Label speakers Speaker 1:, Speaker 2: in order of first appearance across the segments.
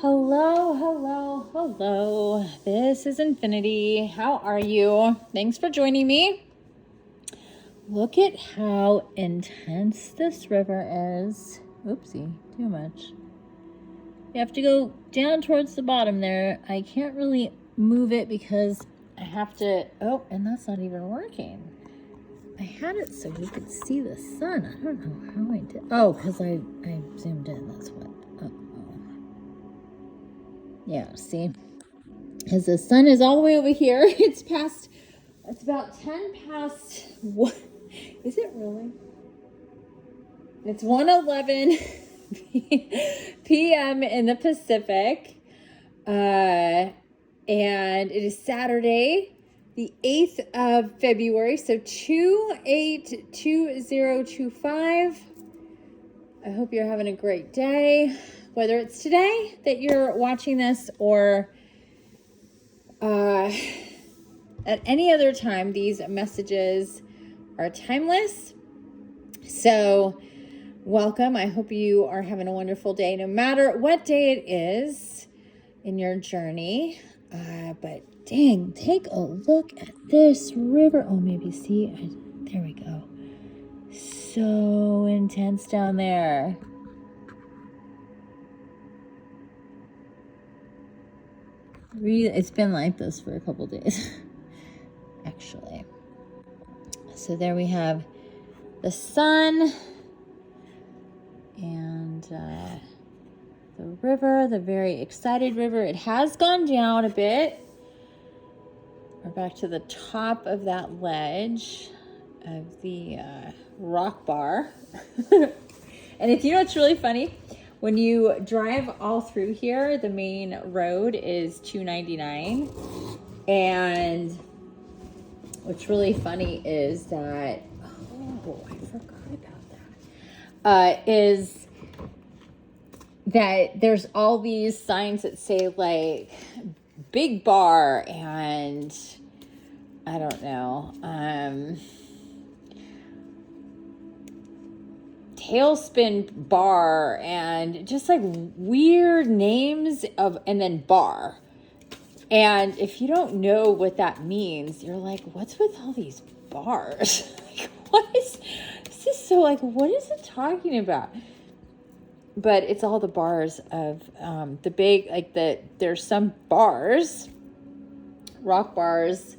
Speaker 1: Hello, hello, hello. This is Infiniti. How are you? Thanks for joining me. Look at how intense this river is. Oopsie, too much. You have to go down towards the bottom there. I can't really move it because I have to... Oh, and that's not even working. I had it so you could see the sun. I don't know how I did. Oh, because I zoomed in. That's what. Yeah, see? Because the sun is all the way over here. It's about 10 past, what? Is it really? It's 1:11 p.m. in the Pacific. And it is Saturday, the 8th of February. So 282025. I hope you're having a great day. Whether it's today that you're watching this or at any other time, these messages are timeless. So welcome. I hope you are having a wonderful day, no matter what day it is in your journey. But dang, take a look at this river. Oh, maybe see, there we go. So intense down there. It's been like this for a couple days, actually. So there we have the sun and the river, the very excited river. It has gone down a bit. We're back to the top of that ledge of the rock bar. And if you know what's really funny, when you drive all through here, the main road is 299. And what's really funny is that, oh, I forgot about that, is that there's all these signs that say like big bar and I don't know, tailspin bar and just like weird names of, and then bar. And if you don't know what that means, you're like, what's with all these bars? Like, what is this? Is so like, what is it talking about? But it's all the bars of the big, like there's some bars, rock bars,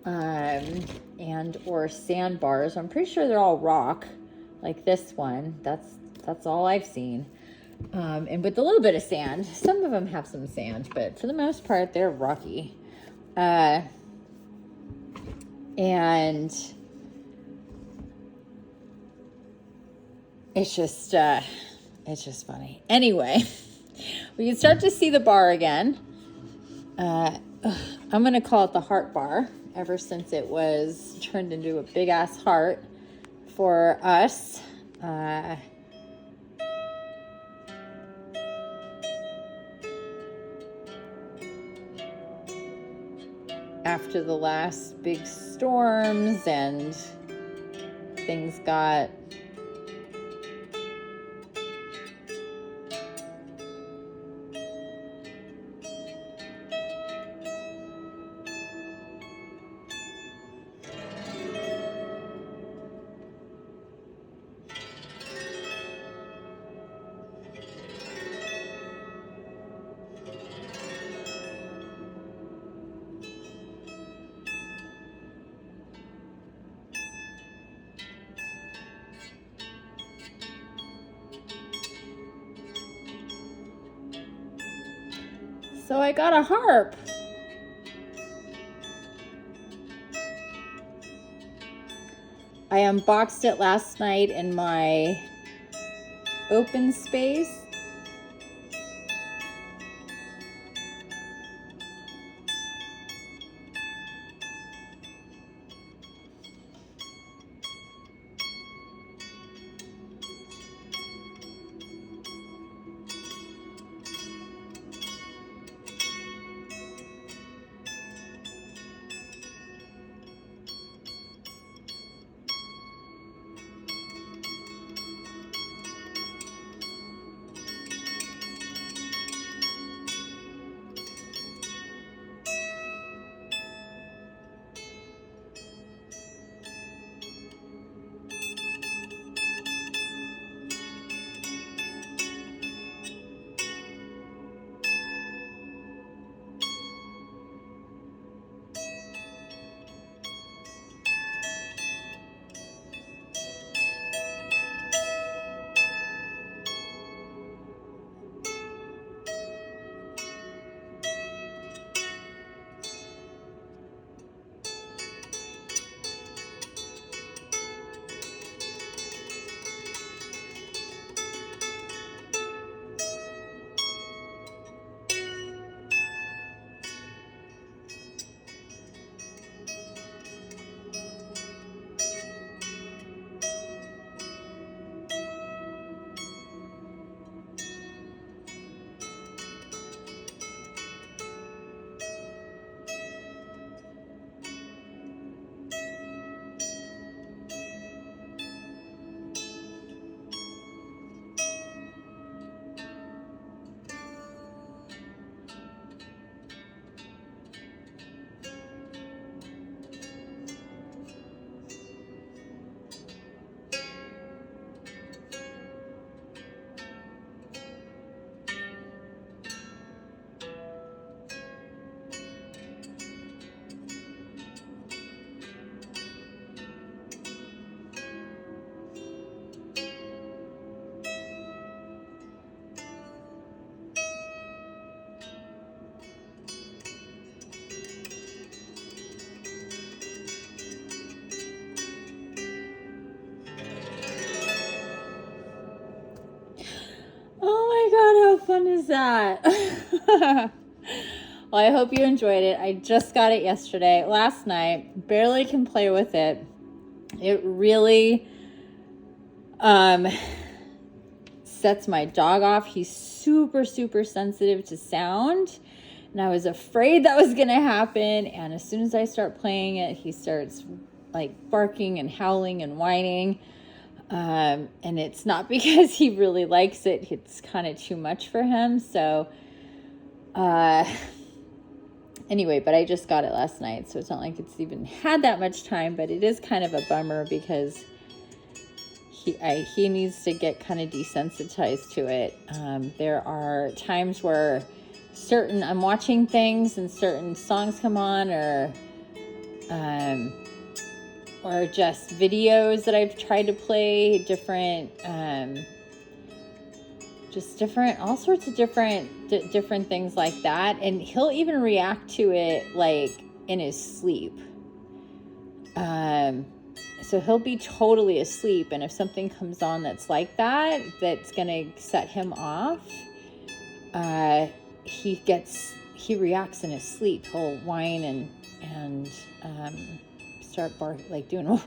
Speaker 1: and or sand bars. I'm pretty sure they're all rock. Like this one, that's all I've seen. And with a little bit of sand. Some of them have some sand, but for the most part, they're rocky. And it's just funny. Anyway, we can start to see the bar again. I'm going to call it the heart bar ever since it was turned into a big ass heart for us. After the last big storms and things got so I got a harp. I unboxed it last night in my open space. How fun is that? Well, I hope you enjoyed it. I just got it yesterday, last night. Barely can play with it. It really sets my dog off. He's super, super sensitive to sound. And I was afraid that was going to happen. And as soon as I start playing it, he starts like barking and howling and whining. And it's not because he really likes it. It's kind of too much for him. So, anyway, but I just got it last night. So it's not like it's even had that much time, but it is kind of a bummer because he needs to get kind of desensitized to it. There are times where I'm watching things and certain songs come on, or just videos that I've tried to play, all sorts of different things like that. And he'll even react to it like in his sleep. So he'll be totally asleep. And if something comes on that's like that, that's going to set him off, he reacts in his sleep. He'll whine and start barking, like doing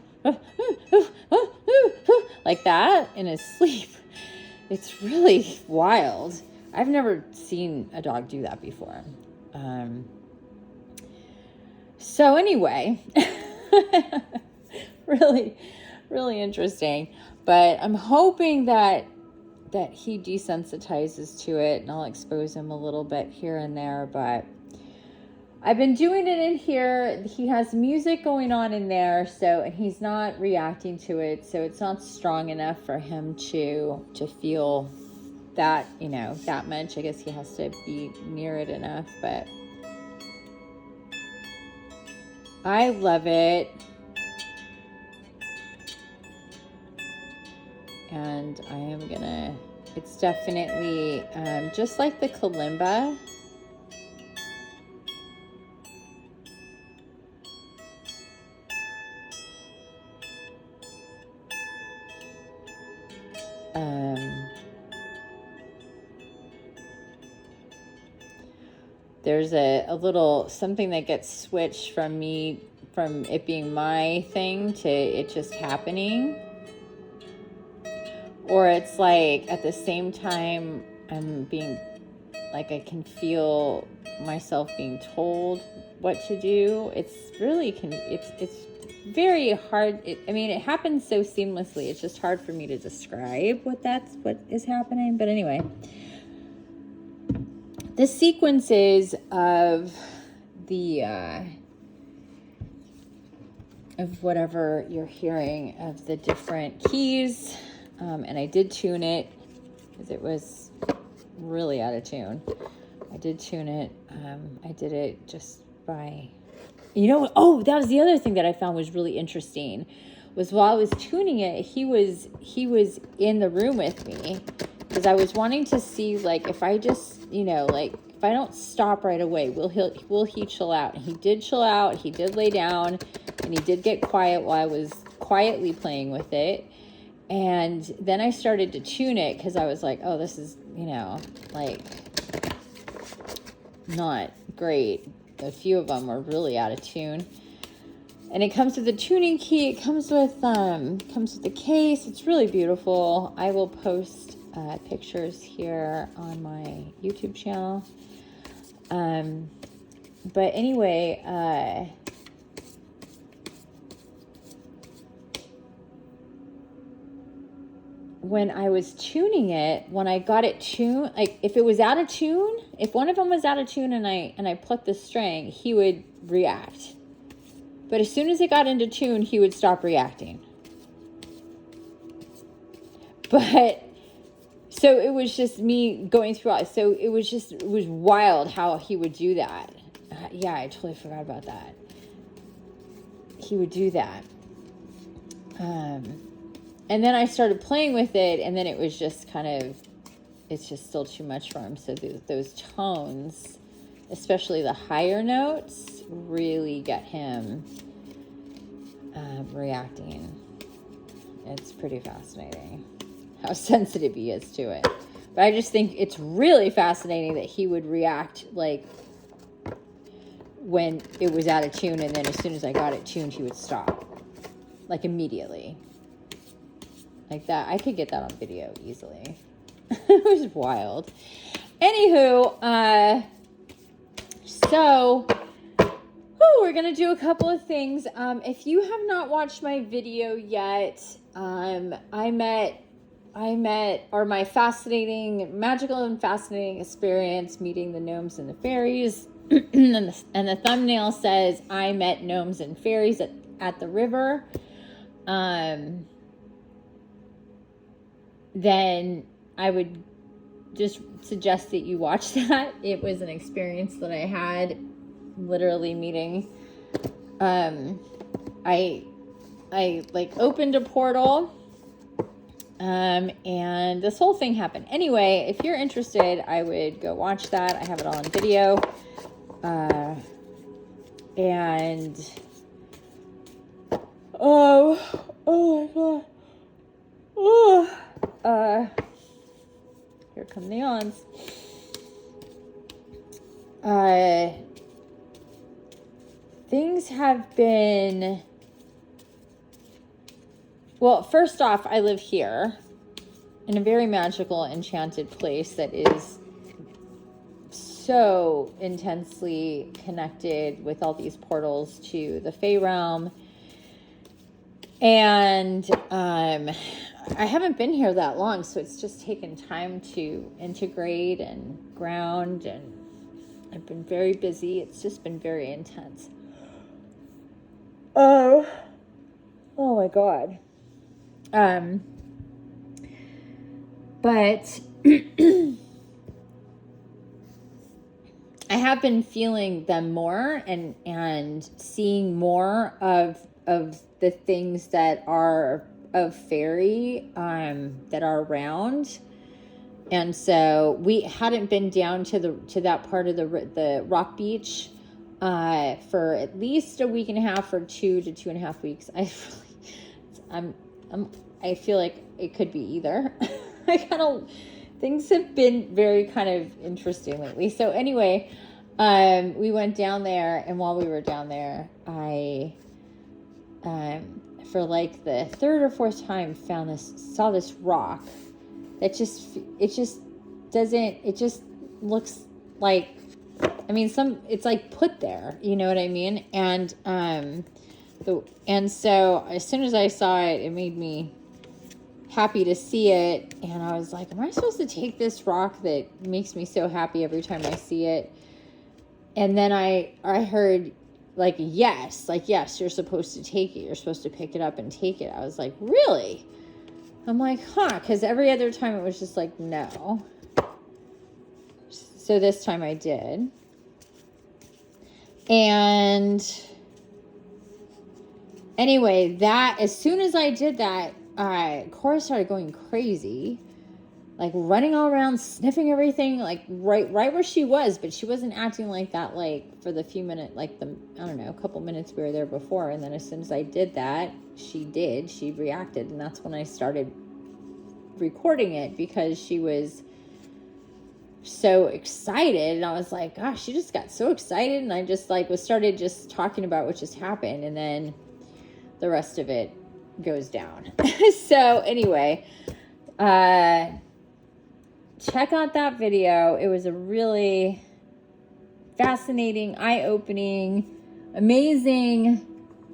Speaker 1: like that in his sleep. It's really wild. I've never seen a dog do that before. So anyway, really, really interesting. But I'm hoping that he desensitizes to it, and I'll expose him a little bit here and there. But I've been doing it in here. He has music going on in there, and he's not reacting to it, so it's not strong enough for him to feel that, that much. I guess he has to be near it enough, but I love it. And I am gonna, it's definitely just like the kalimba. There's a little something that gets switched from it being my thing to it just happening. Or it's like at the same time I'm being, like I can feel myself being told what to do. It's really, it's very hard. It happens so seamlessly. It's just hard for me to describe what is happening. But anyway, the sequences of of whatever you're hearing, of the different keys, and I did tune it because it was really out of tune. I did tune it. I did it just by, that was the other thing that I found was really interesting, was while I was tuning it, he was in the room with me, because I was wanting to see, like, if I just, if I don't stop right away, will he chill out? And he did chill out. He did lay down, and he did get quiet while I was quietly playing with it. And then I started to tune it because I was like, oh, this is, like, not great. A few of them were really out of tune. And it comes with the tuning key. It comes with the case. It's really beautiful. I will post pictures here on my YouTube channel. But anyway, when I was tuning it, when I got it tuned, like if it was out of tune, if one of them was out of tune and I plucked the string, he would react. But as soon as it got into tune, he would stop reacting. But so it was just me going through it. So it was wild how he would do that. Yeah, I totally forgot about that. He would do that. And then I started playing with it, and then it was just it's just still too much for him. So those tones, especially the higher notes, really get him reacting. It's pretty fascinating how sensitive he is to it. But I just think it's really fascinating that he would react like when it was out of tune, and then as soon as I got it tuned, he would stop. Like immediately. Like that. I could get that on video easily. It was wild. Anywho, so we're going to do a couple of things. If you have not watched my video yet, my fascinating, magical and fascinating experience meeting the gnomes and the fairies. and the thumbnail says, I met gnomes and fairies at the river. Then I would just suggest that you watch that. It was an experience that I had, literally meeting. I like opened a portal, and this whole thing happened. Anyway, if you're interested, I would go watch that. I have it all on video. And oh my god. Here come the yawns. Things have been, well, first off, I live here in a very magical, enchanted place that is so intensely connected with all these portals to the Fae realm. And I haven't been here that long, so it's just taken time to integrate and ground, and I've been very busy. It's just been very intense. Oh my god. But I have been feeling them more and seeing more of the things that are of fairy that are around. And so we hadn't been down to that part of the rock beach for at least a week and a half, or 2 to 2.5 weeks. I feel like it could be either. Things have been very kind of interesting lately. So anyway, we went down there, and while we were down there, I for like the 3rd or 4th time saw this rock that just looks like, I mean, it's like put there, you know what I mean? And so as soon as I saw it, it made me happy to see it. And I was like, am I supposed to take this rock that makes me so happy every time I see it? And then I heard yes, you're supposed to take it. You're supposed to pick it up and take it. I was like, really? I'm like, because every other time it was just like, no. So this time I did. And anyway, as soon as I did that, Cora started going crazy, like running all around, sniffing everything, like right where she was, but she wasn't acting like that, like for the few minutes, like a couple minutes we were there before. And then as soon as I did that, she reacted. And that's when I started recording it, because she was so excited. And I was like, gosh, she just got so excited. And I just started just talking about what just happened. And then the rest of it goes down. So anyway, check out that video. It was a really fascinating, eye-opening, amazing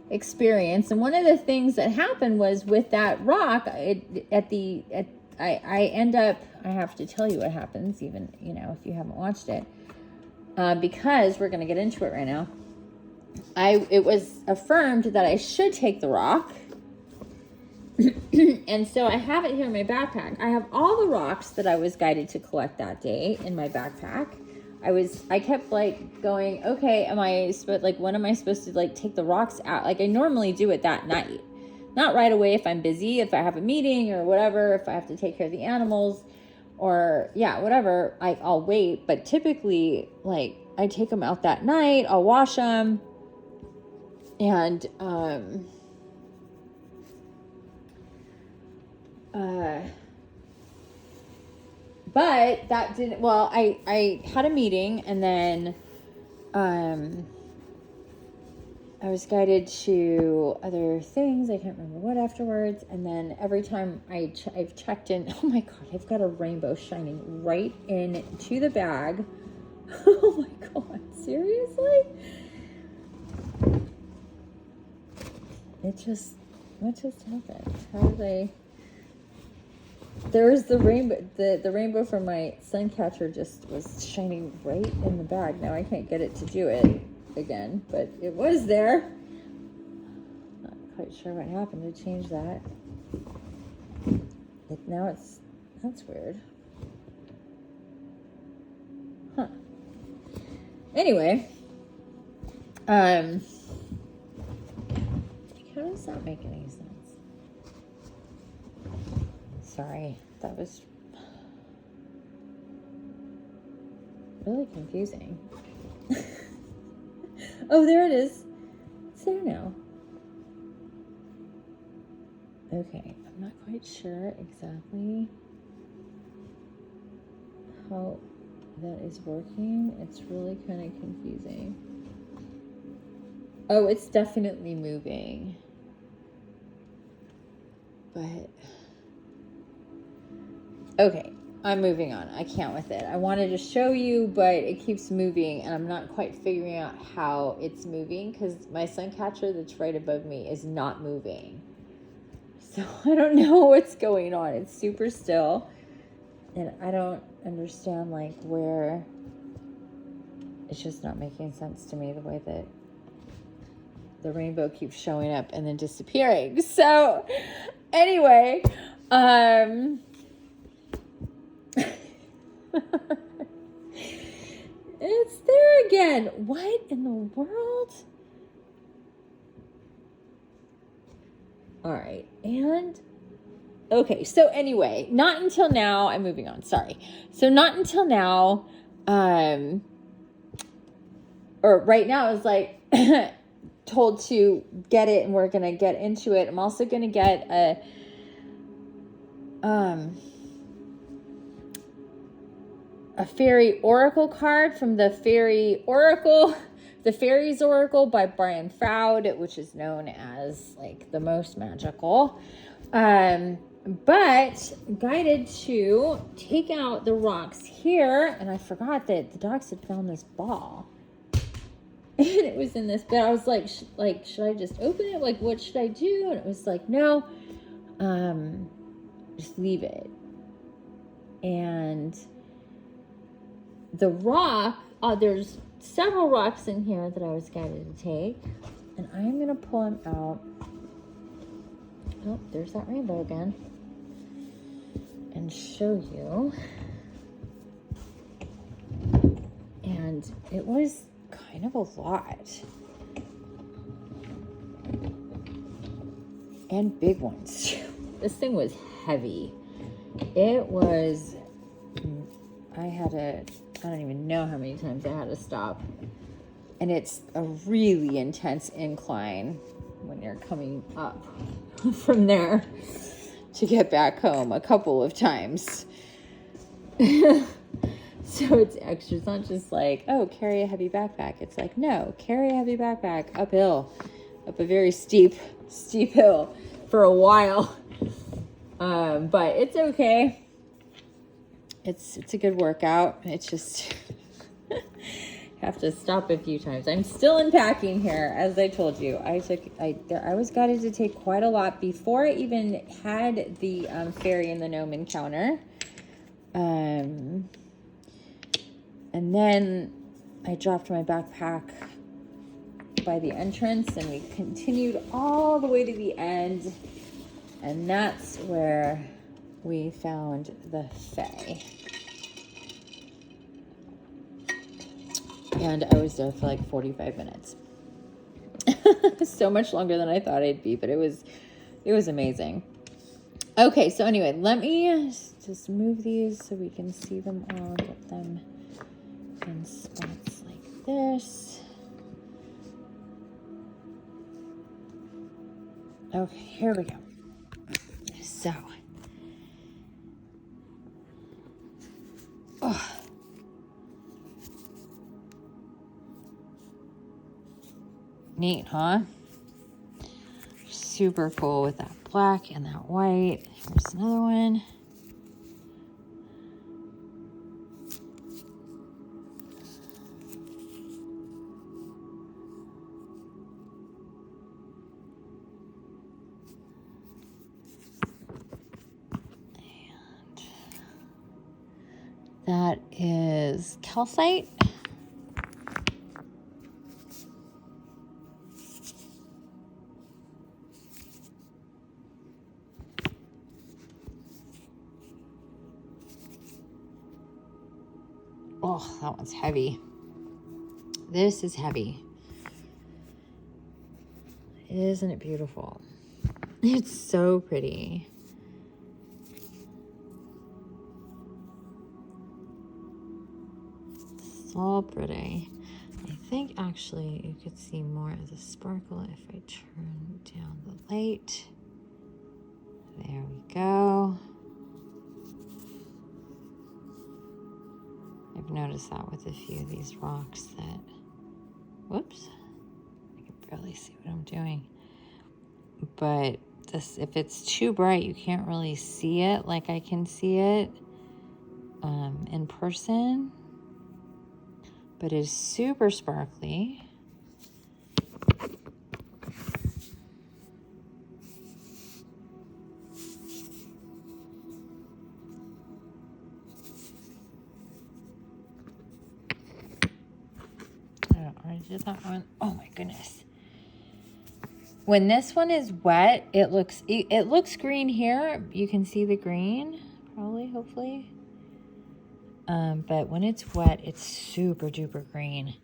Speaker 1: experience. And one of the things that happened was with that rock, I have to tell you what happens, even, if you haven't watched it, because we're going to get into it right now. It was affirmed that I should take the rock. And so I have it here in my backpack. I have all the rocks that I was guided to collect that day in my backpack. I kept going, okay, when am I supposed to take the rocks out? I normally do it that night, not right away. If I'm busy, if I have a meeting or whatever, if I have to take care of the animals or whatever, I'll wait. But typically I take them out that night, I'll wash them. And, But that didn't, well, I had a meeting, and then I was guided to other things. I can't remember what afterwards. And then every time I've checked in, oh my God, I've got a rainbow shining right into the bag. Oh my God, seriously? What just happened? How did I? There was the rainbow, the rainbow from my sun catcher just was shining right in the bag. Now I can't get it to do it again, but it was there. Not quite sure what happened to change that. That's weird. Huh. Anyway, how does that make any sense? Sorry, that was really confusing. Oh, there it is. It's there now. Okay, I'm not quite sure exactly how that is working. It's really kind of confusing. Oh, it's definitely moving. But okay, I'm moving on. I can't with it. I wanted to show you, but it keeps moving, and I'm not quite figuring out how it's moving because my sun catcher that's right above me is not moving. So I don't know what's going on. It's super still, and I don't understand like where. It's just not making sense to me the way that the rainbow keeps showing up and then disappearing. So anyway, it's there again. What in the world? All right. And okay. So anyway, not until now, I'm moving on. Sorry. So not until now, or right now is like told to get it, and we're going to get into it. I'm also going to get a Faerie Oracle card from the Faerie Oracle, the Fairies Oracle by Brian Froud, which is known as like the most magical. But guided to take out the rocks here, and I forgot that the dogs had found this ball. And it was in this, but I was like, should I just open it? Like, what should I do? And it was like, no, just leave it. And the rock, there's several rocks in here that I was guided to take, and I'm going to pull them out. Oh, there's that rainbow again. And show you. And it was kind of a lot. And big ones too. This thing was heavy. It was, I don't even know how many times I had to stop. And it's a really intense incline when you're coming up from there to get back home a couple of times. So it's extra. It's not just like, oh, carry a heavy backpack. It's like, no, carry a heavy backpack uphill, up a very steep hill for a while. But it's okay. It's a good workout. It's just have to stop a few times. I'm still unpacking here, as I told you. I was guided to take quite a lot before I even had the fairy and the gnome encounter. And then I dropped my backpack by the entrance, and we continued all the way to the end, and that's where we found the Fae. And I was there for like 45 minutes. So much longer than I thought I'd be, but it was amazing. Okay, so anyway, let me just move these so we can see them all, get them in spots like this. Okay, here we go. So Neat, huh? Super cool with that black and that white. Here's another one. That is calcite. Oh, that one's heavy. This is heavy. Isn't it beautiful? It's so pretty. So pretty. I think actually you could see more of the sparkle if I turn down the light. There we go. I've noticed that with a few of these rocks that, whoops, I can barely see what I'm doing. But this, if it's too bright, you can't really see it like I can see it in person. But it's super sparkly. I already did that one. Oh my goodness. When this one is wet, it looks green here. You can see the green, probably, hopefully. But when it's wet, it's super duper green.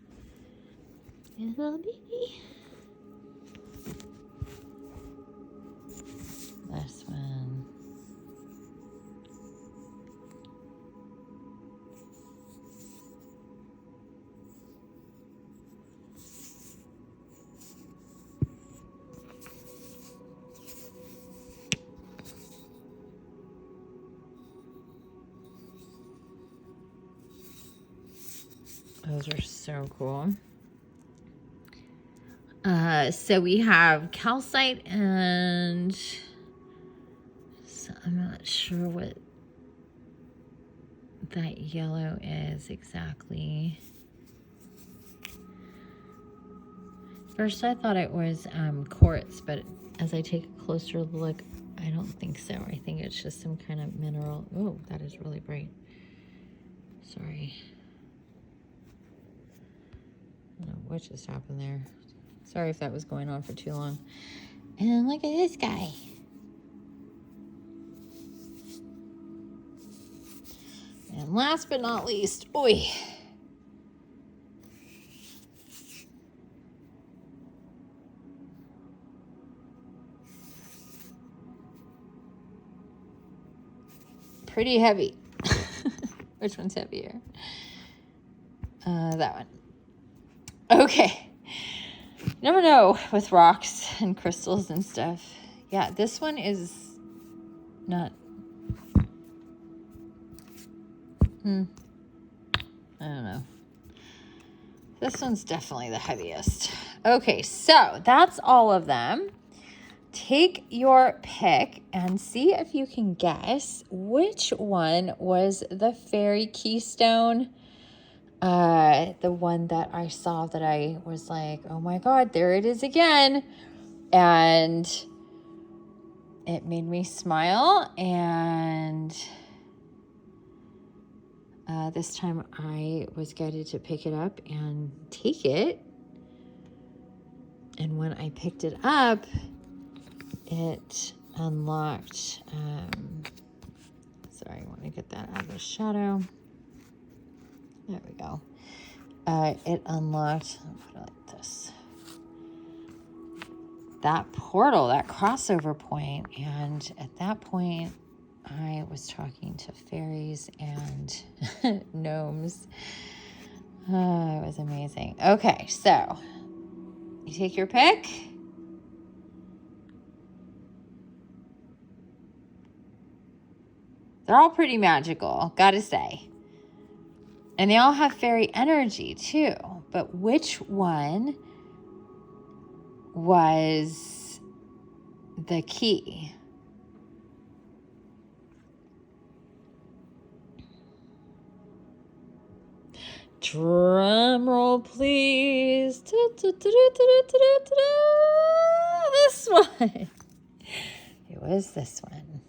Speaker 1: And a little baby. This one. Those are so cool. So we have calcite and so I'm not sure what that yellow is exactly. First I thought it was quartz, but as I take a closer look, I don't think so. I think it's just some kind of mineral. Oh, that is really bright. Sorry. I don't know what just happened there. Sorry if that was going on for too long. And look at this guy. And last but not least, oi. Pretty heavy. Which one's heavier? That one. Okay. You never know with rocks and crystals and stuff. Yeah, this one is not. I don't know. This one's definitely the heaviest. Okay, so that's all of them. Take your pick and see if you can guess which one was the fairy keystone. The one that I saw that I was like, oh my God, there it is again. And it made me smile. And this time I was guided to pick it up and take it. And when I picked it up, it unlocked, sorry, I want to get that out of the shadow. There we go. It unlocked, I'll put it like this, that portal, that crossover point. And at that point, I was talking to fairies and gnomes. It was amazing. Okay, so you take your pick. They're all pretty magical, gotta say. And they all have fairy energy too. But which one was the key. Drum roll, please. This one. It was this one.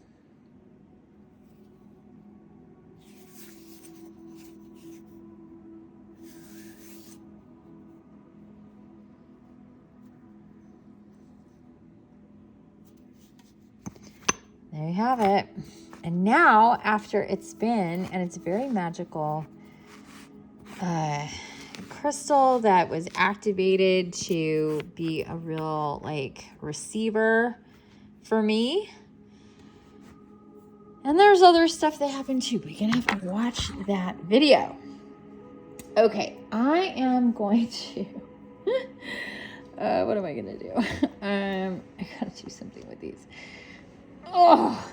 Speaker 1: There you have it. And now, after it's been, and it's very magical, crystal that was activated to be a real, like, receiver for me. And there's other stuff that happened too, but you're gonna have to watch that video. Okay, I am going to, what am I gonna do? I gotta do something with these. Oh,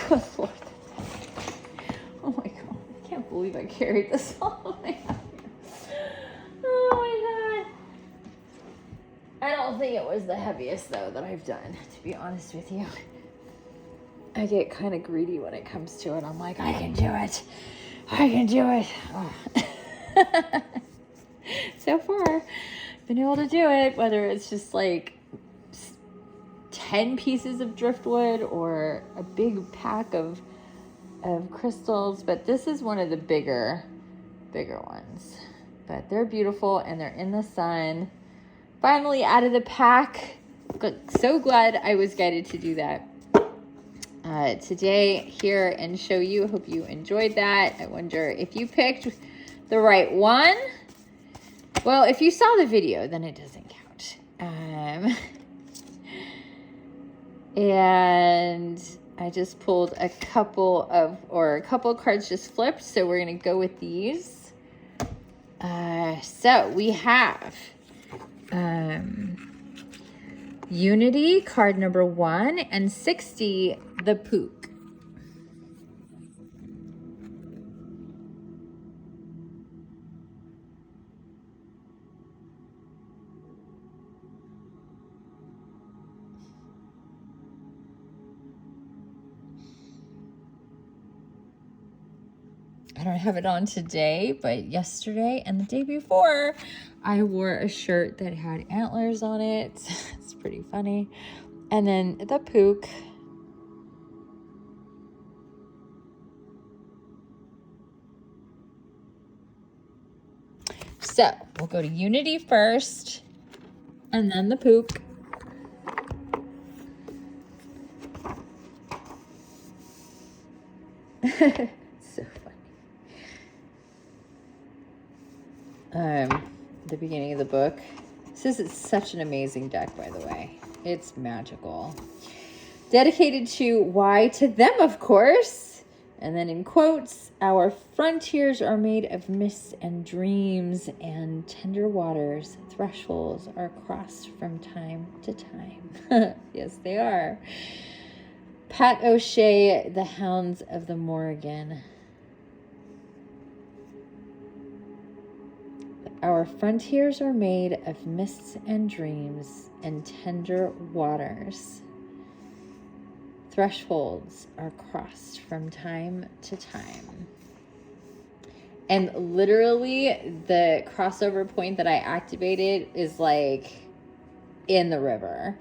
Speaker 1: good Lord. Oh my God, I can't believe I carried this all the way out here. Oh my God. I don't think it was the heaviest though that I've done, to be honest with you. I get kind of greedy when it comes to it. I'm like, I can do it. I can do it. Oh. So far, I've been able to do it, whether it's just like 10 pieces of driftwood or a big pack of crystals. But this is one of the bigger ones. But they're beautiful and they're in the sun. Finally out of the pack. So glad I was guided to do that. Today here and show you. Hope you enjoyed that. I wonder if you picked the right one. Well, if you saw the video, then it doesn't count. And I just pulled a couple cards just flipped. So we're going to go with these. So we have Unity, card number 1, and 60, the Pook. I don't have it on today, but yesterday and the day before, I wore a shirt that had antlers on it. It's pretty funny. And then the Pook. So we'll go to Unity first, and then the Pook. So funny. The beginning of the book. This is such an amazing deck, by the way. It's magical. Dedicated to why? To them, of course. And then in quotes, our frontiers are made of mists and dreams, and tender waters, thresholds are crossed from time to time. Yes, they are. Pat O'Shea, the Hounds of the Morrigan. Our frontiers are made of mists and dreams and tender waters. Thresholds are crossed from time to time. And literally the crossover point that I activated is like in the river.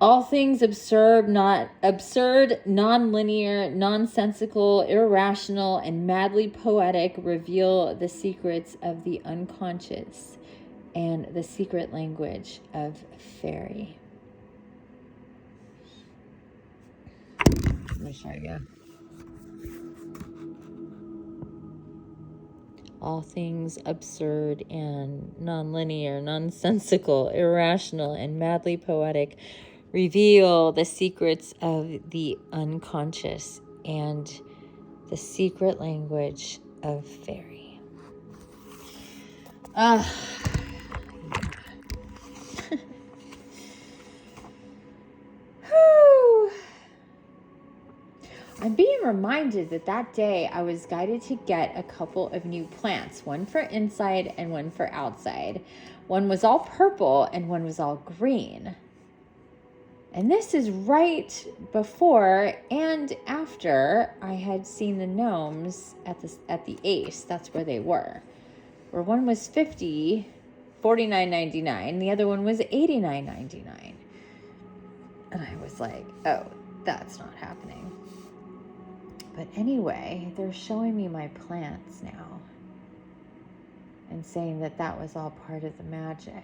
Speaker 1: All things absurd, non-linear, nonsensical, irrational, and madly poetic reveal the secrets of the unconscious and the secret language of fairy. Let me try again. All things absurd and non-linear, nonsensical, irrational, and madly poetic reveal the secrets of the unconscious and the secret language of fairy. I'm being reminded that that day I was guided to get a couple of new plants, one for inside and one for outside. One was all purple and one was all green. And this is right before and after I had seen the gnomes at the Ace. That's where they were. Where one was $49.99, the other one was $89.99. And I was like, oh, that's not happening. But anyway, they're showing me my plants now and saying that that was all part of the magic.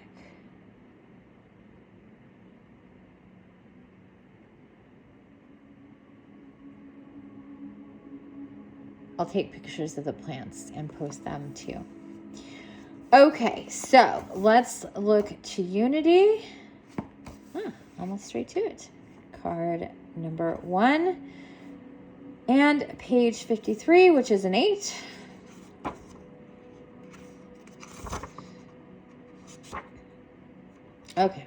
Speaker 1: I'll take pictures of the plants and post them too. Okay, so let's look to Unity. Almost straight to it. Card number 1 and page 53, which is an 8. Okay.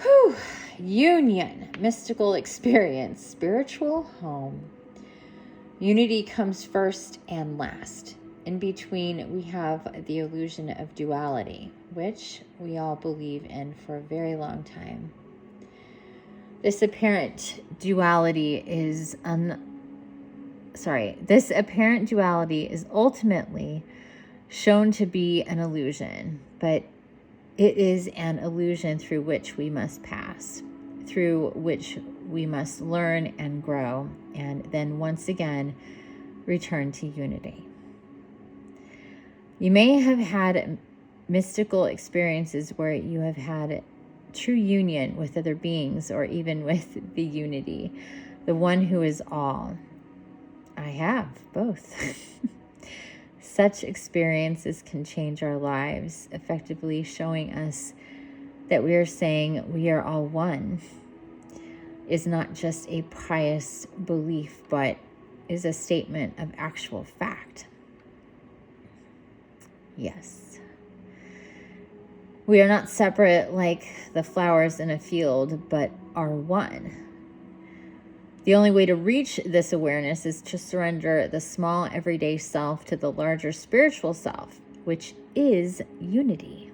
Speaker 1: Whew. Union, mystical experience, spiritual home. Unity comes first and last. In between, we have the illusion of duality, which we all believe in for a very long time. This apparent duality is ultimately shown to be an illusion, but it is an illusion through which we must pass, through which we must learn and grow, and then once again return to unity. You may have had mystical experiences where you have had true union with other beings, or even with the unity, the one who is all. I have both. Such experiences can change our lives, effectively showing us that we are saying we are all one. Is not just a pious belief, but is a statement of actual fact. Yes. We are not separate like the flowers in a field, but are one. The only way to reach this awareness is to surrender the small everyday self to the larger spiritual self, which is unity.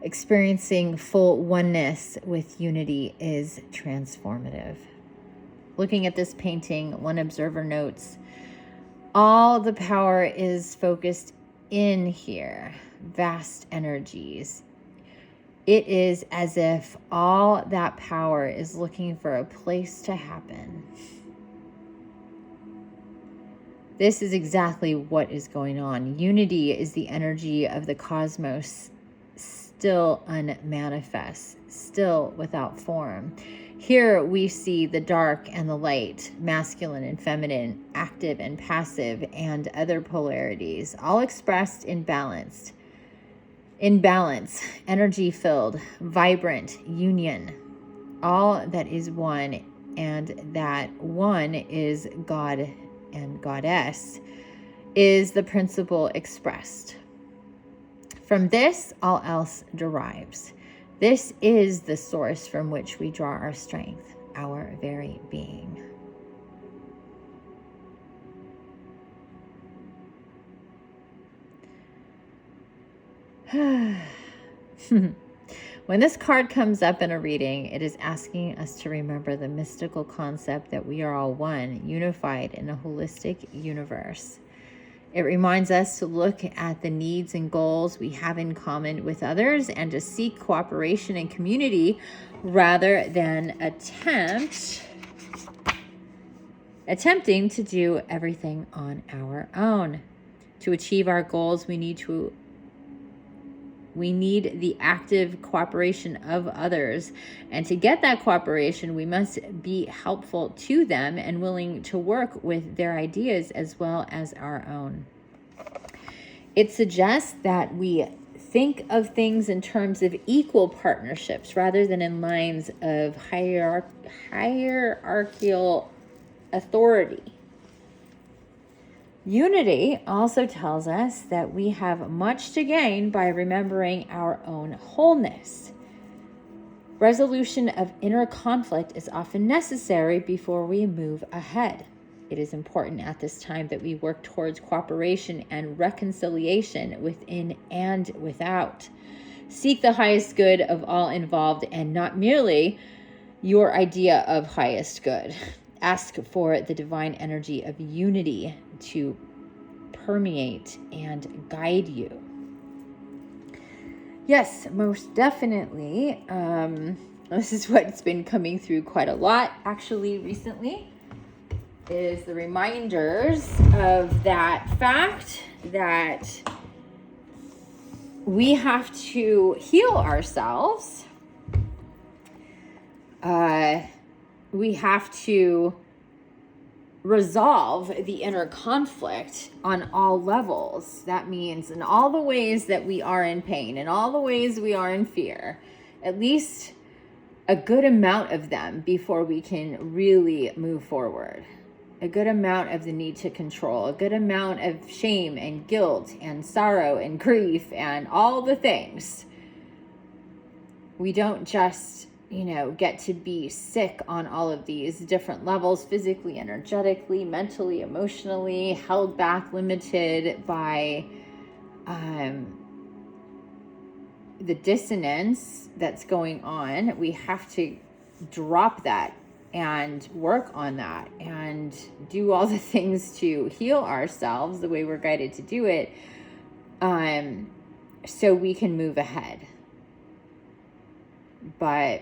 Speaker 1: Experiencing full oneness with unity is transformative. Looking at this painting, one observer notes, all the power is focused in here, vast energies. It is as if all that power is looking for a place to happen. This is exactly what is going on. Unity is the energy of the cosmos, still unmanifest, still without form. Here we see the dark and the light, masculine and feminine, active and passive, and other polarities, all expressed in balance. In balance, energy-filled, vibrant union, all that is one, and that one is God and Goddess, is the principle expressed. From this, all else derives. This is the source from which we draw our strength, our very being. When this card comes up in a reading, it is asking us to remember the mystical concept that we are all one, unified in a holistic universe. It reminds us to look at the needs and goals we have in common with others and to seek cooperation and community rather than attempting to do everything on our own. To achieve our goals, we need the active cooperation of others. And to get that cooperation, we must be helpful to them and willing to work with their ideas as well as our own. It suggests that we think of things in terms of equal partnerships rather than in lines of hierarchical authority. Unity also tells us that we have much to gain by remembering our own wholeness. Resolution of inner conflict is often necessary before we move ahead. It is important at this time that we work towards cooperation and reconciliation within and without. Seek the highest good of all involved and not merely your idea of highest good. Ask for the divine energy of unity to permeate and guide you. Yes, most definitely. This is what's been coming through quite a lot actually recently, is the reminders of that fact that we have to heal ourselves. We have to resolve the inner conflict on all levels. That means in all the ways that we are in pain, in all the ways we are in fear, at least a good amount of them before we can really move forward. A good amount of the need to control, a good amount of shame and guilt and sorrow and grief and all the things. We don't just get to be sick on all of these different levels, physically, energetically, mentally, emotionally, held back, limited by the dissonance that's going on. We have to drop that and work on that and do all the things to heal ourselves the way we're guided to do it, so we can move ahead. But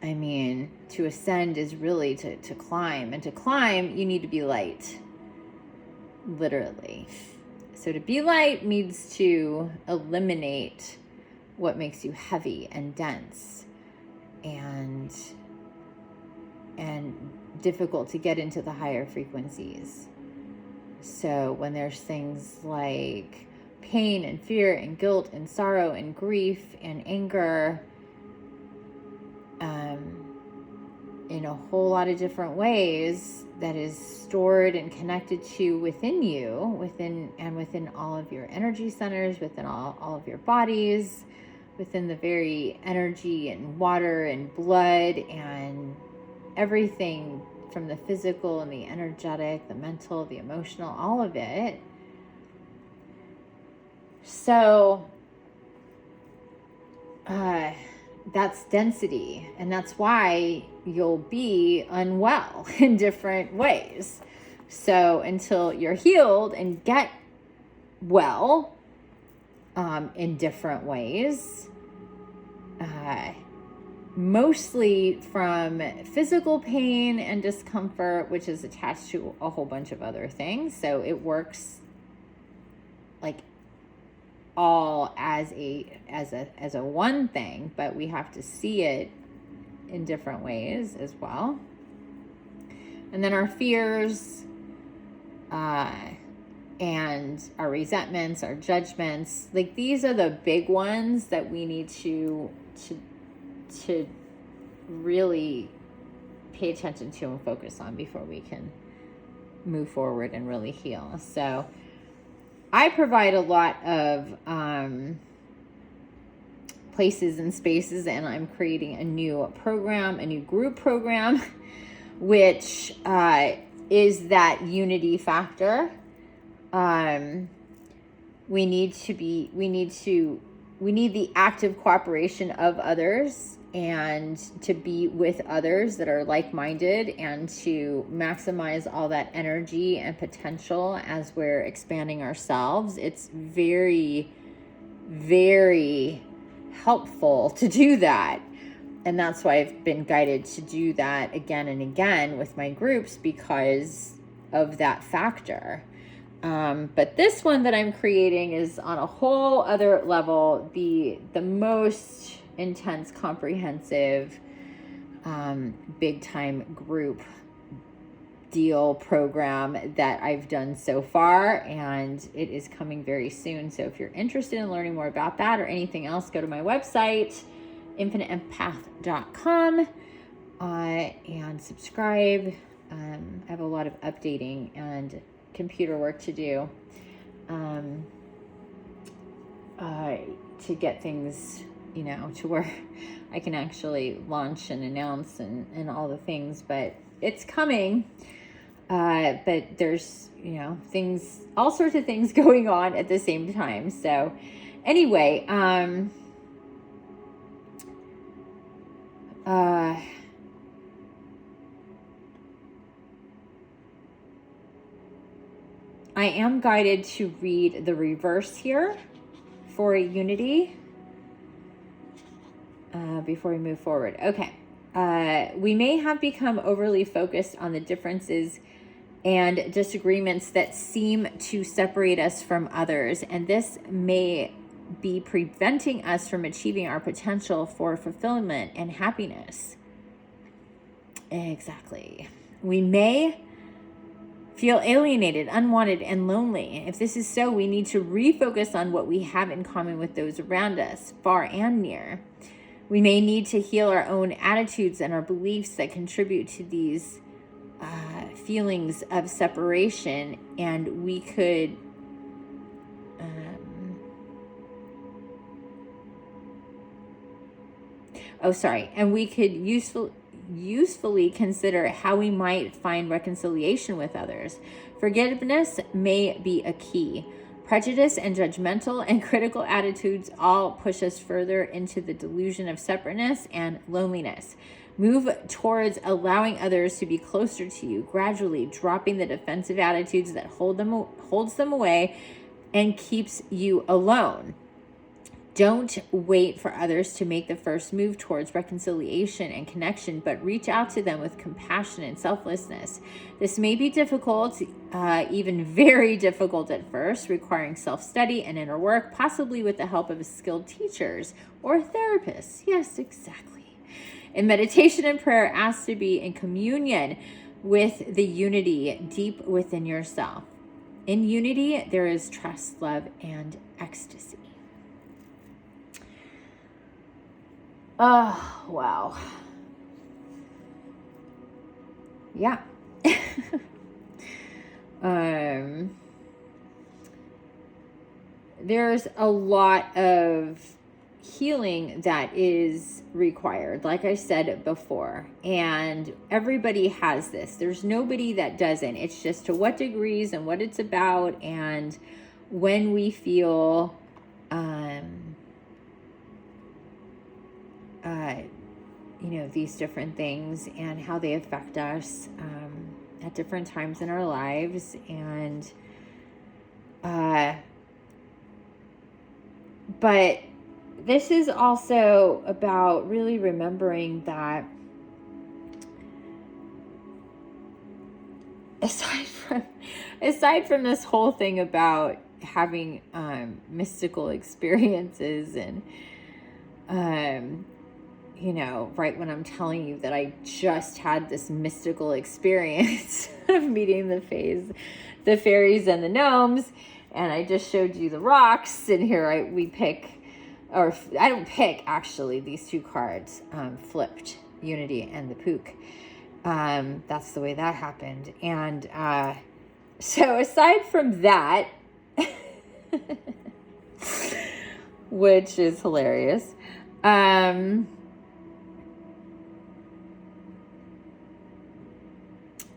Speaker 1: I mean, to ascend is really to climb. And to climb, you need to be light. Literally. So to be light means to eliminate what makes you heavy and dense and difficult to get into the higher frequencies. So when there's things like pain and fear and guilt and sorrow and grief and anger, in a whole lot of different ways, that is stored and connected to within you, within all of your energy centers, within all of your bodies, within the very energy and water and blood and everything from the physical and the energetic, the mental, the emotional, all of it. So that's density, and that's why you'll be unwell in different ways. So until you're healed and get well in different ways, mostly from physical pain and discomfort, which is attached to a whole bunch of other things. So it works like all as a one thing, but we have to see it in different ways as well. And then our fears and our resentments, our judgments, like these are the big ones that we need to really pay attention to and focus on before we can move forward and really heal. So I provide a lot of places and spaces, and I'm creating a new program, a new group program, which is that unity factor. We need the active cooperation of others and to be with others that are like-minded and to maximize all that energy and potential as we're expanding ourselves. It's very, very helpful to do that. And that's why I've been guided to do that again and again with my groups, because of that factor. But this one that I'm creating is on a whole other level, the most intense, comprehensive, big time group deal program that I've done so far, and it is coming very soon. So if you're interested in learning more about that or anything else, go to my website, infiniteempath.com, and subscribe. I have a lot of updating and computer work to do, to get things, you know, to where I can actually launch and announce and all the things, but it's coming. But there's, you know, things, all sorts of things going on at the same time. So anyway, I am guided to read the reverse here for unity before we move forward. Okay. We may have become overly focused on the differences and disagreements that seem to separate us from others, and this may be preventing us from achieving our potential for fulfillment and happiness. Exactly. We may feel alienated, unwanted, and lonely. If this is so, we need to refocus on what we have in common with those around us, far and near. We may need to heal our own attitudes and our beliefs that contribute to these feelings of separation, and we could and we could usefully consider how we might find reconciliation with others. Forgiveness may be a key. Prejudice and judgmental and critical attitudes all push us further into the delusion of separateness and loneliness. Move towards allowing others to be closer to you, gradually dropping the defensive attitudes that holds them away and keeps you alone. Don't wait for others to make the first move towards reconciliation and connection, but reach out to them with compassion and selflessness. This may be difficult, even very difficult at first, requiring self-study and inner work, possibly with the help of skilled teachers or therapists. Yes, exactly. In meditation and prayer, ask to be in communion with the unity deep within yourself. In unity, there is trust, love, and ecstasy. Oh, wow. Yeah. There's a lot of healing that is required, like I said before, and everybody has this. There's nobody that doesn't. It's just to what degrees and what it's about, and when we feel these different things and how they affect us at different times in our lives. And but this is also about really remembering that aside from this whole thing about having mystical experiences and right when I'm telling you that I just had this mystical experience of meeting the fairies and the gnomes, and I just showed you the rocks, and here I don't pick actually these two cards, flipped, Unity and the Pook. That's the way that happened. And so aside from that, which is hilarious,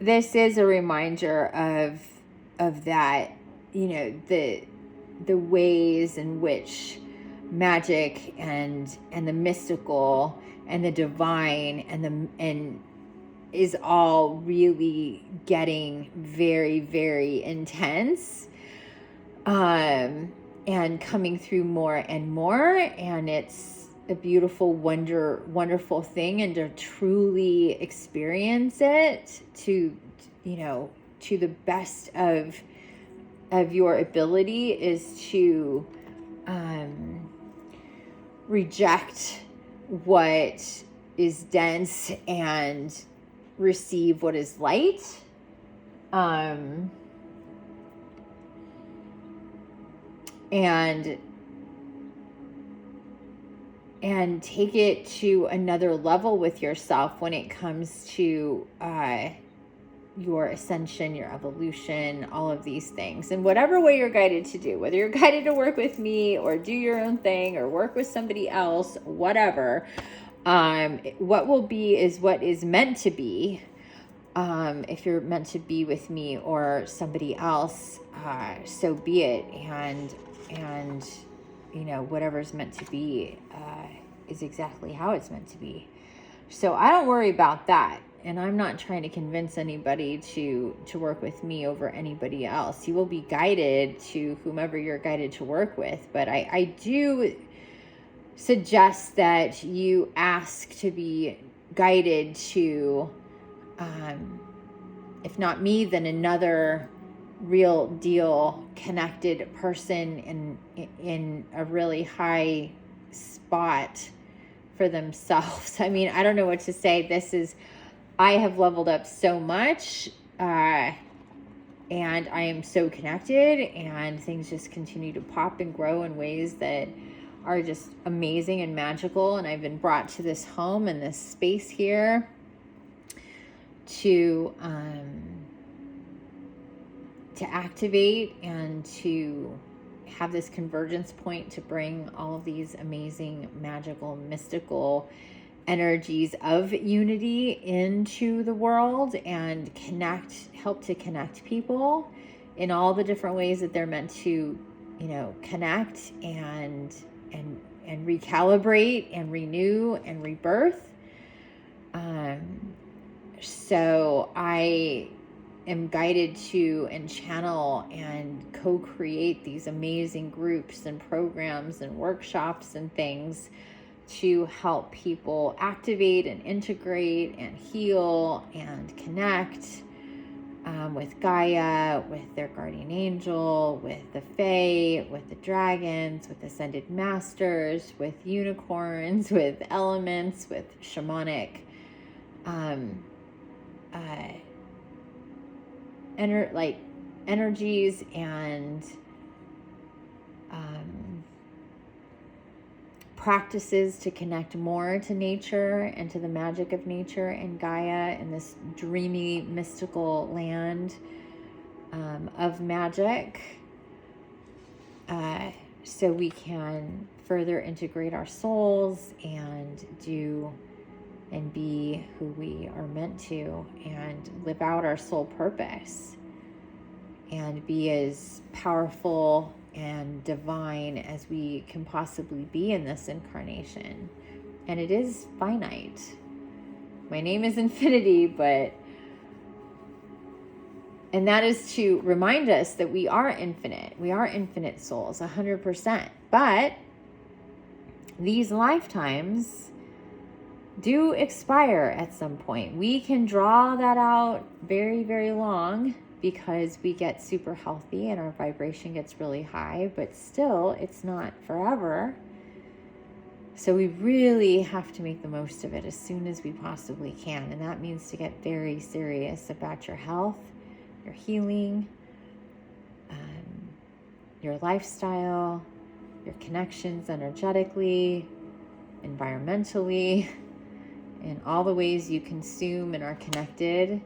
Speaker 1: this is a reminder of that, the ways in which magic and the mystical and the divine and is all really getting very, very intense, and coming through more and more. And it's a beautiful, wonderful thing, and to truly experience it to the best of your ability is to reject what is dense and receive what is light. And take it to another level with yourself when it comes to your ascension, your evolution, all of these things. And whatever way you're guided to do, whether you're guided to work with me or do your own thing or work with somebody else, whatever, what will be is what is meant to be. If you're meant to be with me or somebody else, so be it. And you know, whatever's meant to be is exactly how it's meant to be. So I don't worry about that. And I'm not trying to convince anybody to work with me over anybody else. You will be guided to whomever you're guided to work with. But I do suggest that you ask to be guided to, if not me, then another real deal connected person in a really high spot for themselves. I mean, I don't know what to say. I have leveled up so much, and I am so connected, and things just continue to pop and grow in ways that are just amazing and magical. And I've been brought to this home and this space here to activate and to have this convergence point to bring all of these amazing, magical, mystical energies of unity into the world and help to connect people in all the different ways that they're meant to, you know, connect and recalibrate and renew and rebirth. So I am guided to and channel and co-create these amazing groups and programs and workshops and things to help people activate and integrate and heal and connect with Gaia, with their guardian angel, with the Fae, with the dragons, with ascended masters, with unicorns, with elements, with shamanic energies and practices to connect more to nature and to the magic of nature and Gaia in this dreamy, mystical land of magic, so we can further integrate our souls and do and be who we are meant to and live out our soul purpose and be as powerful and divine as we can possibly be in this incarnation. And it is finite. My name is Infiniti, and that is to remind us that we are infinite. We are infinite souls, 100%. But these lifetimes do expire at some point. We can draw that out very, very long because we get super healthy and our vibration gets really high, but still it's not forever. So we really have to make the most of it as soon as we possibly can. And that means to get very serious about your health, your healing, your lifestyle, your connections energetically, environmentally, in all the ways you consume and are connected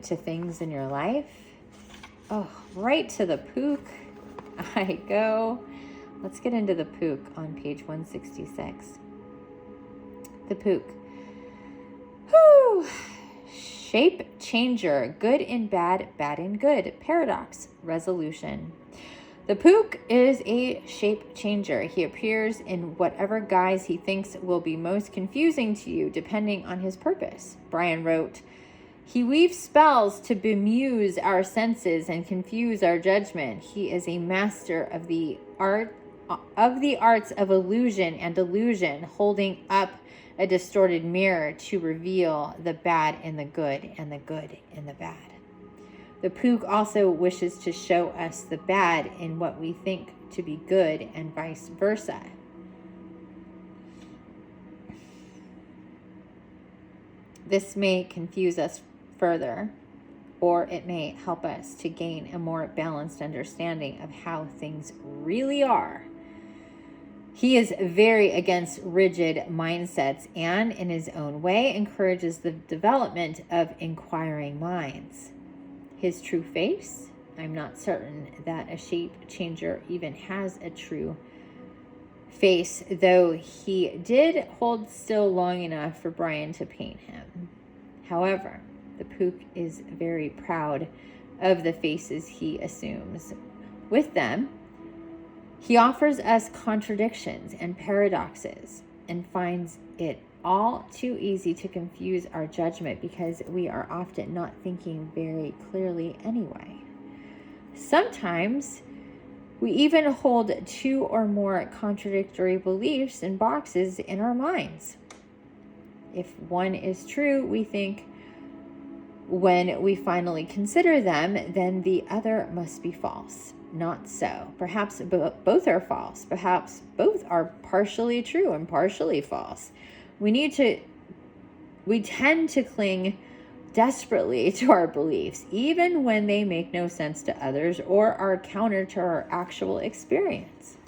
Speaker 1: to things in your life. Oh, right to the Pook I go. Let's get into the Pook on page 166. The Pook. Whew. Shape changer, good in bad, bad in good. Paradox, resolution. The Pook is a shape changer. He appears in whatever guise he thinks will be most confusing to you, depending on his purpose. Brian wrote, he weaves spells to bemuse our senses and confuse our judgment. He is a master of the arts of illusion and delusion, holding up a distorted mirror to reveal the bad in the good and the good in the bad. The Pook also wishes to show us the bad in what we think to be good and vice versa. This may confuse us further, or it may help us to gain a more balanced understanding of how things really are. He is very against rigid mindsets and, in his own way, encourages the development of inquiring minds. His true face? I'm not certain that a shape changer even has a true face, though he did hold still long enough for Brian to paint him. However, the Pook is very proud of the faces he assumes. With them, he offers us contradictions and paradoxes and finds it all too easy to confuse our judgment because we are often not thinking very clearly anyway. Sometimes we even hold 2 or more contradictory beliefs in boxes in our minds. If one is true, we think when we finally consider them, then the other must be false. Not so. Perhaps both are false. Perhaps both are partially true and partially false. We tend to cling desperately to our beliefs, even when they make no sense to others or are counter to our actual experience.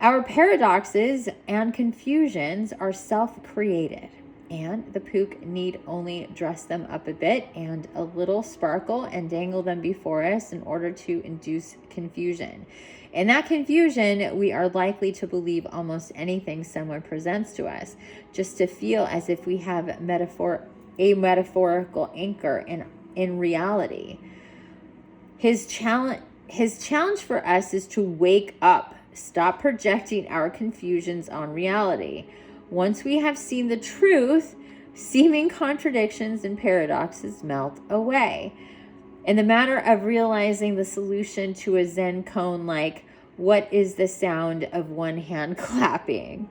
Speaker 1: Our paradoxes and confusions are self-created, and the Pook need only dress them up a bit and a little sparkle and dangle them before us in order to induce confusion. In that confusion, we are likely to believe almost anything someone presents to us, just to feel as if we have a metaphorical anchor in reality. His challenge for us is to wake up, stop projecting our confusions on reality. Once we have seen the truth, seeming contradictions and paradoxes melt away. In the matter of realizing the solution to a Zen koan like, what is the sound of one hand clapping?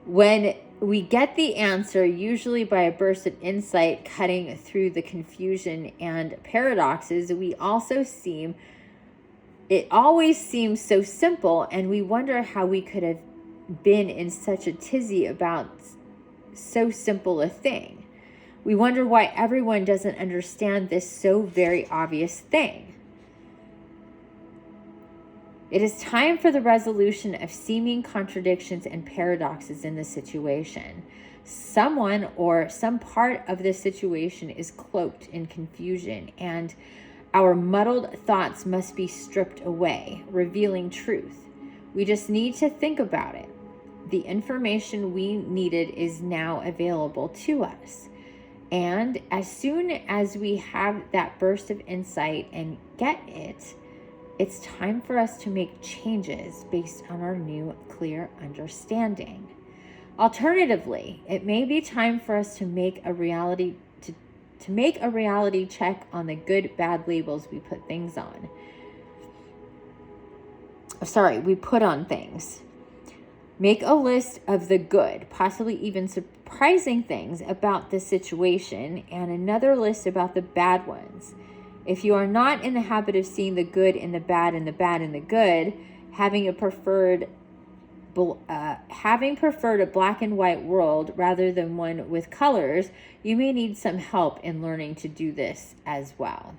Speaker 1: When we get the answer, usually by a burst of insight cutting through the confusion and paradoxes, it always seems so simple, and we wonder how we could have been in such a tizzy about so simple a thing. We wonder why everyone doesn't understand this so very obvious thing. It is time for the resolution of seeming contradictions and paradoxes in the situation. Someone or some part of the situation is cloaked in confusion, and our muddled thoughts must be stripped away, revealing truth. We just need to think about it. The information we needed is now available to us. And as soon as we have that burst of insight and get it, it's time for us to make changes based on our new clear understanding. Alternatively, it may be time for us to make a reality check on the good, bad labels we put on things. Make a list of the good, possibly even surprising things about the situation, and another list about the bad ones. If you are not in the habit of seeing the good in the bad and the bad in the good, having preferred a black and white world rather than one with colors, you may need some help in learning to do this well.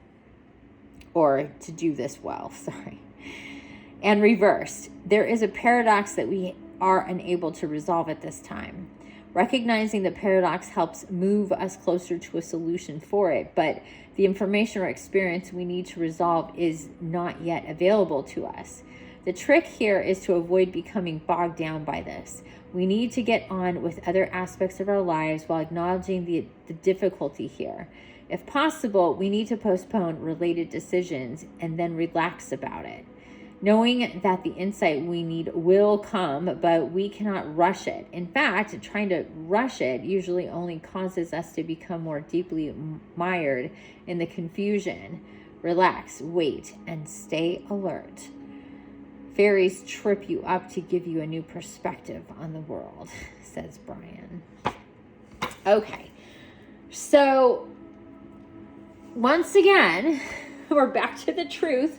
Speaker 1: And reversed, there is a paradox that we are unable to resolve at this time. Recognizing the paradox helps move us closer to a solution for it, but the information or experience we need to resolve is not yet available to us. The trick here is to avoid becoming bogged down by this. We need to get on with other aspects of our lives while acknowledging the difficulty here. If possible, we need to postpone related decisions and then relax about it, knowing that the insight we need will come, but we cannot rush it. In fact, trying to rush it usually only causes us to become more deeply mired in the confusion. Relax, wait, and stay alert. Fairies trip you up to give you a new perspective on the world, says Brian. Okay, so once again, we're back to the truth.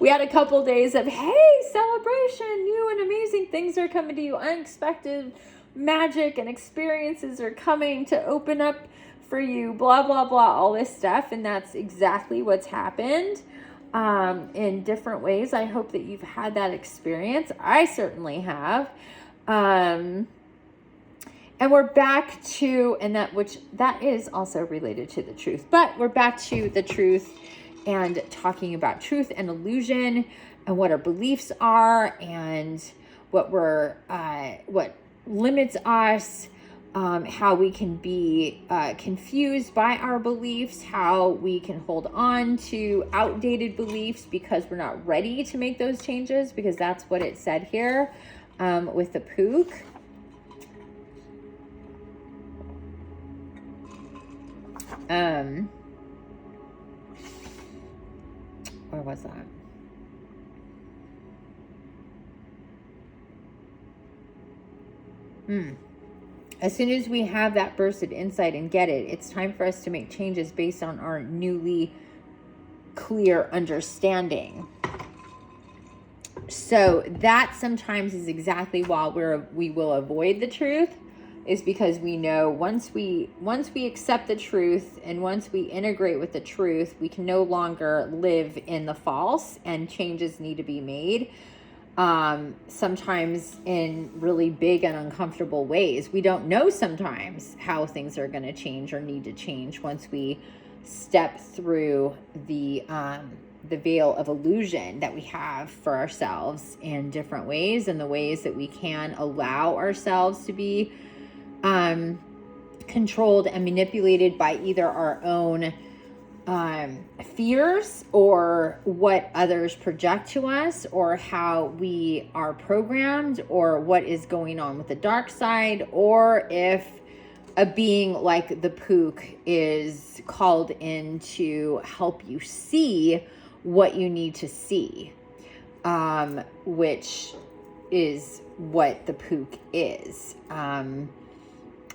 Speaker 1: We had a couple days of, hey, celebration, new and amazing things are coming to you. Unexpected magic and experiences are coming to open up for you, blah, blah, blah, all this stuff. And that's exactly what's happened. in different ways. I hope that you've had that experience. I certainly have. And we're back to, and that is also related to the truth, but we're back to the truth and talking about truth and illusion and what our beliefs are and what limits us, how we can be confused by our beliefs, how we can hold on to outdated beliefs because we're not ready to make those changes, because that's what it said here with the Pook. Where was that? As soon as we have that burst of insight and get it, it's time for us to make changes based on our newly clear understanding. So that sometimes is exactly why we will avoid the truth, is because we know once we accept the truth and once we integrate with the truth, we can no longer live in the false, and changes need to be made. Sometimes in really big and uncomfortable ways. We don't know sometimes how things are going to change or need to change once we step through the veil of illusion that we have for ourselves in different ways, and the ways that we can allow ourselves to be controlled and manipulated by either our own fears or what others project to us, or how we are programmed, or what is going on with the dark side, or if a being like the Pook is called in to help you see what you need to see, which is what the Pook is.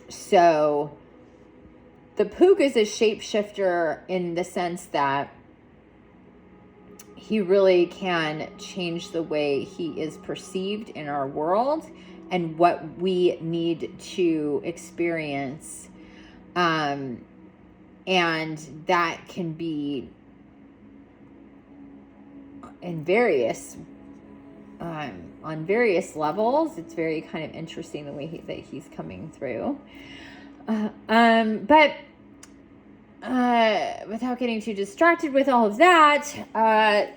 Speaker 1: So the Pook is a shapeshifter in the sense that he really can change the way he is perceived in our world and what we need to experience. And that can be in various, on various levels. It's very kind of interesting the way that he's coming through. But without getting too distracted with all of that,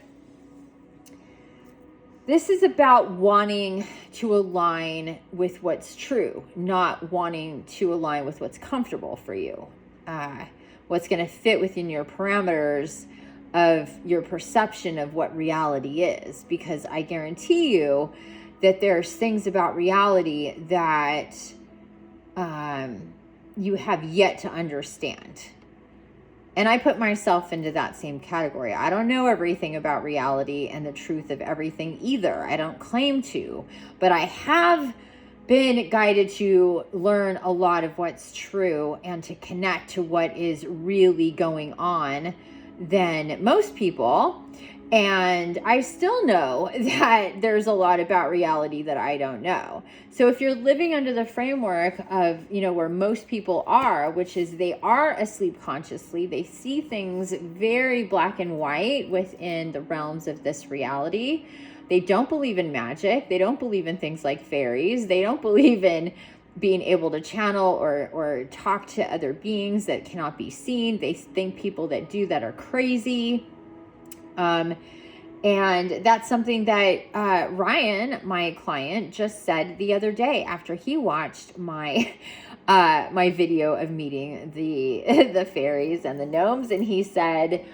Speaker 1: this is about wanting to align with what's true, not wanting to align with what's comfortable for you, what's going to fit within your parameters of your perception of what reality is. Because I guarantee you that there's things about reality that you have yet to understand. And I put myself into that same category. I don't know everything about reality and the truth of everything either. I don't claim to, but I have been guided to learn a lot of what's true and to connect to what is really going on than most people. And I still know that there's a lot about reality that I don't know. So if you're living under the framework of, where most people are, which is they are asleep consciously, they see things very black and white within the realms of this reality. They don't believe in magic. They don't believe in things like fairies. They don't believe in being able to channel or talk to other beings that cannot be seen. They think people that do that are crazy. And that's something that Ryan, my client, just said the other day after he watched my my video of meeting the fairies and the gnomes, and he said,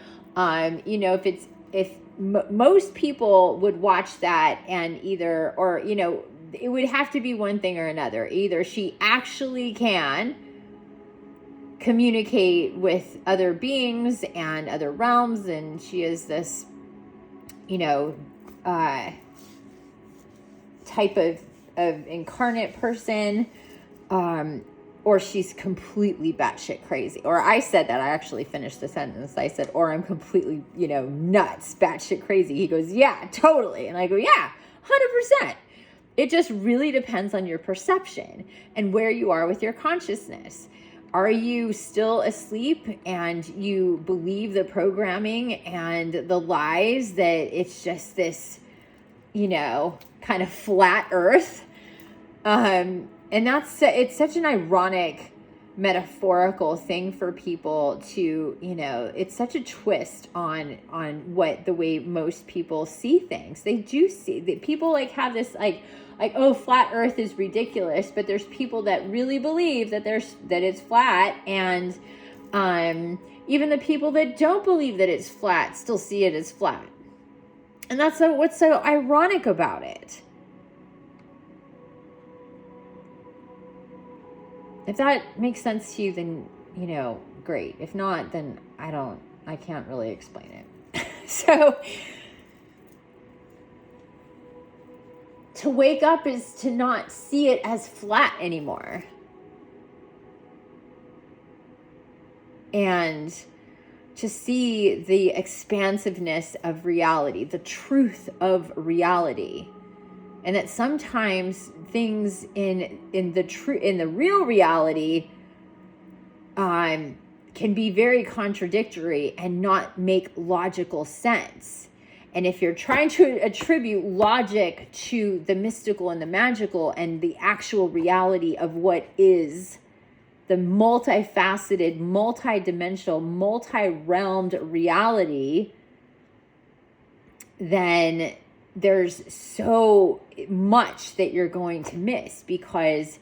Speaker 1: if most people would watch that and it would have to be one thing or another. Either she actually can communicate with other beings and other realms, and she is this type of incarnate person, or she's completely batshit crazy. Or I said that, I actually finished the sentence. I said, or I'm completely, nuts, batshit crazy. He goes, yeah, totally. And I go, yeah, 100%. It just really depends on your perception and where you are with your consciousness. Are you still asleep and you believe the programming and the lies that it's just this, you know, kind of flat earth? And it's such an ironic metaphorical thing for people to, you know, it's such a twist on what the way most people see things. They do see that people like have this like, oh, flat earth is ridiculous, but there's people that really believe that it's flat, and even the people that don't believe that it's flat still see it as flat. And that's what's so ironic about it. If that makes sense to you, then, you know, great. If not, then I can't really explain it. So to wake up is to not see it as flat anymore. And to see the expansiveness of reality, the truth of reality. And that sometimes things in the real reality can be very contradictory and not make logical sense. And if you're trying to attribute logic to the mystical and the magical and the actual reality of what is the multifaceted, multidimensional, multi-realmed reality, then there's so much that you're going to miss, because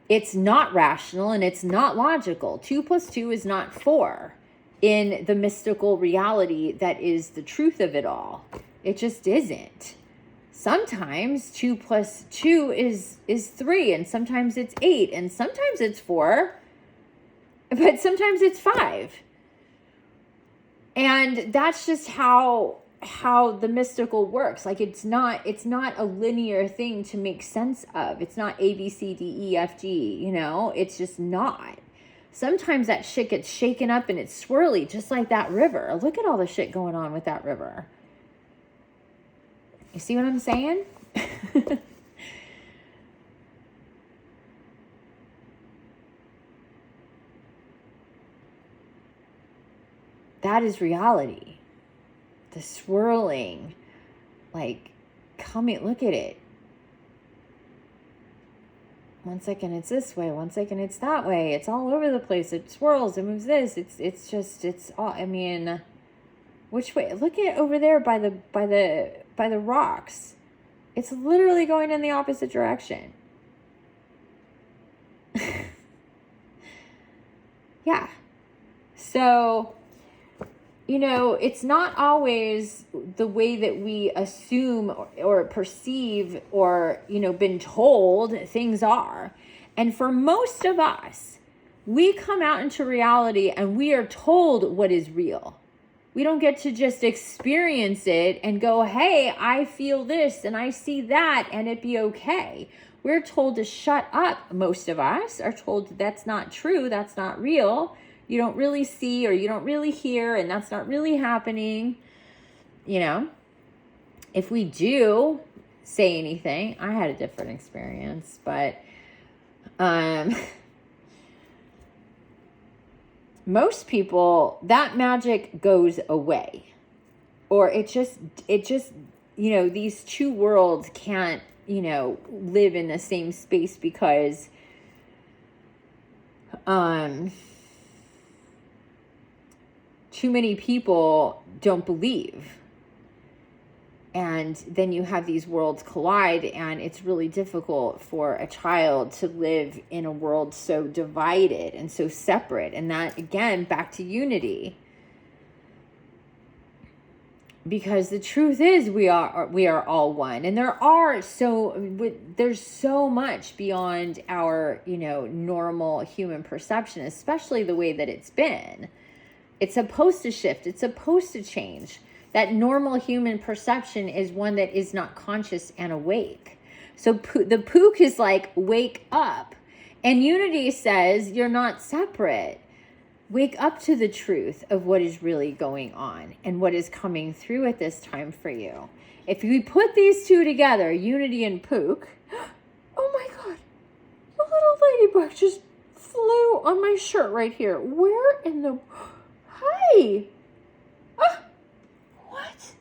Speaker 1: it's not rational and it's not logical. 2 + 2 is not 4 in the mystical reality that is the truth of it all. It just isn't. Sometimes 2 + 2 is 3, and sometimes it's 8, and sometimes it's 4, but sometimes it's 5. And that's just how the mystical works. Like it's not a linear thing to make sense of. It's not A, B, C, D, E, F, G, you know, it's just not. Sometimes that shit gets shaken up and it's swirly, just like that river. Look at all the shit going on with that river. You see what I'm saying? That is reality. The swirling, like coming, look at it. 1 second it's this way, 1 second it's that way. It's all over the place. It swirls, it moves this. It's all, I mean, which way? Look at over there by the rocks. It's literally going in the opposite direction. Yeah. So, you know, it's not always the way that we assume or perceive or, you know, been told things are. And for most of us, we come out into reality and we are told what is real. We don't get to just experience it and go, hey, I feel this and I see that and it be okay. We're told to shut up. Most of us are told that's not true. That's not real. You don't really see or you don't really hear, and that's not really happening. You know, if we do say anything, I had a different experience, but most people, that magic goes away, or it just, you know, these two worlds can't, you know, live in the same space because, too many people don't believe. And then you have these worlds collide, and it's really difficult for a child to live in a world so divided and so separate. And that, again, back to unity. Because the truth is we are all one. And there's so much beyond our, you know, normal human perception, especially the way that it's been. It's supposed to shift. It's supposed to change. That normal human perception is one that is not conscious and awake. So the pook is like, wake up. And unity says, you're not separate. Wake up to the truth of what is really going on and what is coming through at this time for you. If we put these two together, unity and pook, oh my God, a little ladybug just flew on my shirt right here. Where in the... Hi! Ah! What?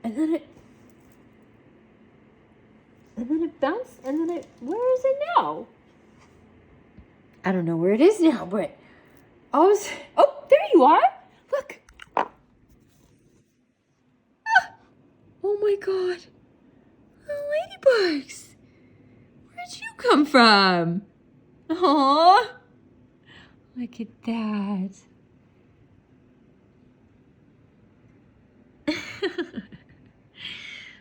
Speaker 1: And then it bounced, and then where is it now? I don't know where it is now, but oh, there you are. Look. Ah! Oh my God. Oh, ladybugs. Where'd you come from? Aw. Look at that.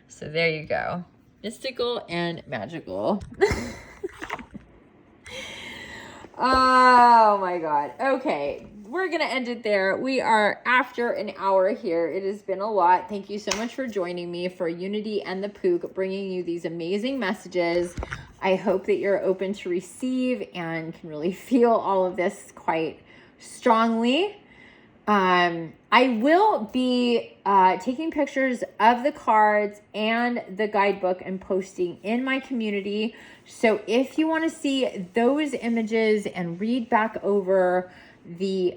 Speaker 1: So there you go. Mystical and magical. Oh my God. Okay. We're going to end it there. We are after an hour here. It has been a lot. Thank you so much for joining me for Unity and the Pook, bringing you these amazing messages. I hope that you're open to receive and can really feel all of this quite strongly. I will be taking pictures of the cards and the guidebook and posting in my community. So if you want to see those images and read back over the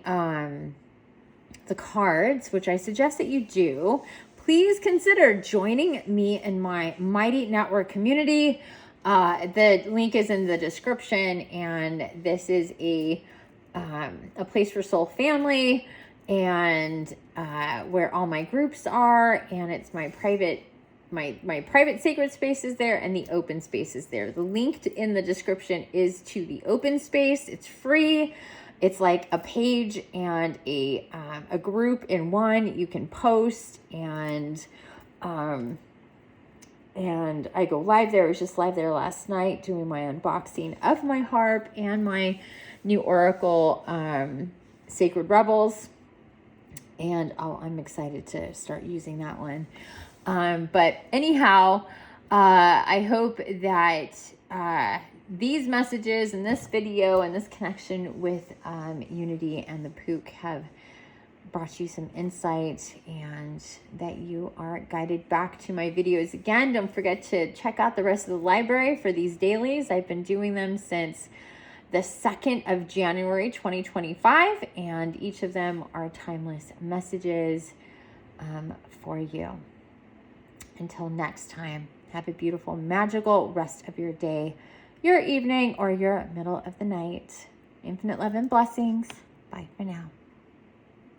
Speaker 1: cards, which I suggest that you do, please consider joining me in my Mighty Network community. The link is in the description, and this is a place for soul family, and where all my groups are, and it's my private sacred space is there, and the open space is there. The link in the description is to the open space. It's free. It's like a page and a group in one. You can post, and I go live there. I was just live there last night doing my unboxing of my harp and my new Oracle Sacred Rebels. And I'm excited to start using that one. But anyhow, I hope that these messages and this video and this connection with Unity and the Pook have brought you some insight, and that you are guided back to my videos again. Don't forget to check out the rest of the library for these dailies. I've been doing them since the 2nd of January 2025, and each of them are timeless messages for you. Until next time, have a beautiful, magical rest of your day, your evening, or your middle of the night. Infinite love and blessings. Bye for now.